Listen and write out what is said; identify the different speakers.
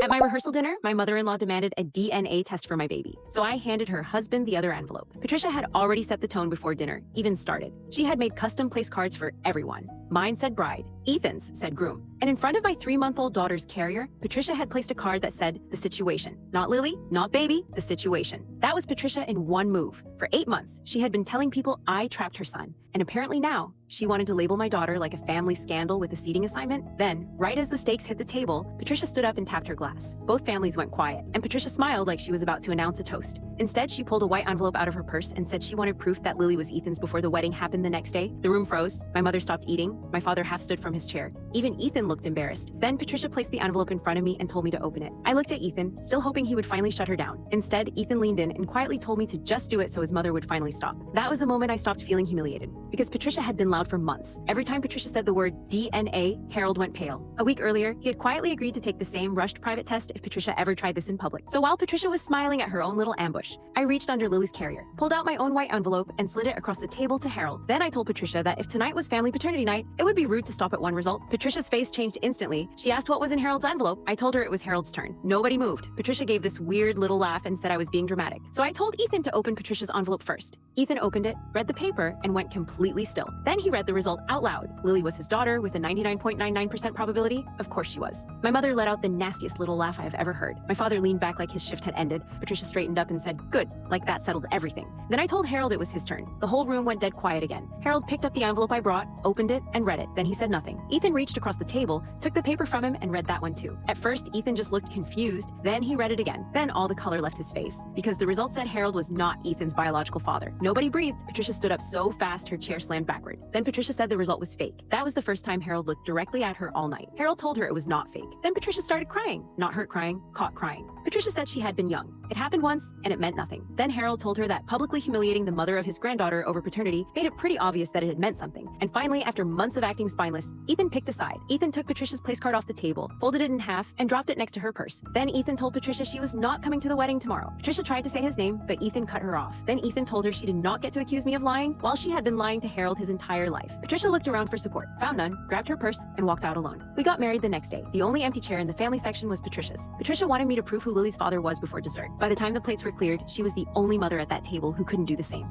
Speaker 1: At my rehearsal dinner, my mother-in-law demanded a DNA test for my baby, so I handed her husband the other envelope. Patricia had already set the tone before dinner even started. She had made custom place cards for everyone. Mine said bride, Ethan's said groom, and in front of my 3-month-old daughter's carrier, Patricia had placed a card that said the situation. Not Lily, not baby, the situation. That was Patricia in one move. For 8 months, she had been telling people I trapped her son, and apparently now, she wanted to label my daughter like a family scandal with a seating assignment. Then, right as the stakes hit the table, Patricia stood up and tapped her glass. Both families went quiet, and Patricia smiled like she was about to announce a toast. Instead, she pulled a white envelope out of her purse and said she wanted proof that Lily was Ethan's before the wedding happened the next day. The room froze. My mother stopped eating. My father half stood from his chair. Even Ethan looked embarrassed. Then Patricia placed the envelope in front of me and told me to open it. I looked at Ethan, still hoping he would finally shut her down. Instead, Ethan leaned in and quietly told me to just do it so his mother would finally stop. That was the moment I stopped feeling humiliated, because Patricia had been loud for months. Every time Patricia said the word DNA, Harold went pale. A week earlier, he had quietly agreed to take the same rushed private test if Patricia ever tried this in public. So while Patricia was smiling at her own little ambush, I reached under Lily's carrier, pulled out my own white envelope, and slid it across the table to Harold. Then I told Patricia that if tonight was family paternity night, it would be rude to stop at one result. Patricia's face changed instantly. She asked what was in Harold's envelope. I told her it was Harold's turn. Nobody moved. Patricia gave this weird little laugh and said I was being dramatic. So I told Ethan to open Patricia's envelope first. Ethan opened it, read the paper, and went completely still. Then he read the result out loud. Lily was his daughter with a 99.99% probability. Of course she was. My mother let out the nastiest little laugh I have ever heard. My father leaned back like his shift had ended. Patricia straightened up and said, "Good," like that settled everything. Then I told Harold it was his turn. The whole room went dead quiet again. Harold picked up the envelope I brought, opened it, and read it. Then he said nothing. Ethan reached across the table, took the paper from him, and read that one too. At first, Ethan just looked confused. Then he read it again. Then all the color left his face, because the result said Harold was not Ethan's biological father. Nobody breathed. Patricia stood up so fast her chair slammed backward. Then Patricia said the result was fake. That was the first time Harold looked directly at her all night. Harold told her it was not fake. Then Patricia started crying. Not hurt crying, caught crying. Patricia said she had been young. It happened once, and it meant nothing. Then Harold told her that publicly humiliating the mother of his granddaughter over paternity made it pretty obvious that it had meant something. And finally, after months of acting spineless, Ethan picked a side. Ethan took Patricia's place card off the table, folded it in half, and dropped it next to her purse. Then Ethan told Patricia she was not coming to the wedding tomorrow. Patricia tried to say his name, but Ethan cut her off. Then Ethan told her she did not get to accuse me of lying, while she had been lying to Harold his entire life. Patricia looked around for support, found none, grabbed her purse, and walked out alone. We got married the next day. The only empty chair in the family section was Patricia's. Patricia wanted me to prove who Lily's father was before dessert. By the time the plates were cleared, she was the only mother at that table who couldn't do the same.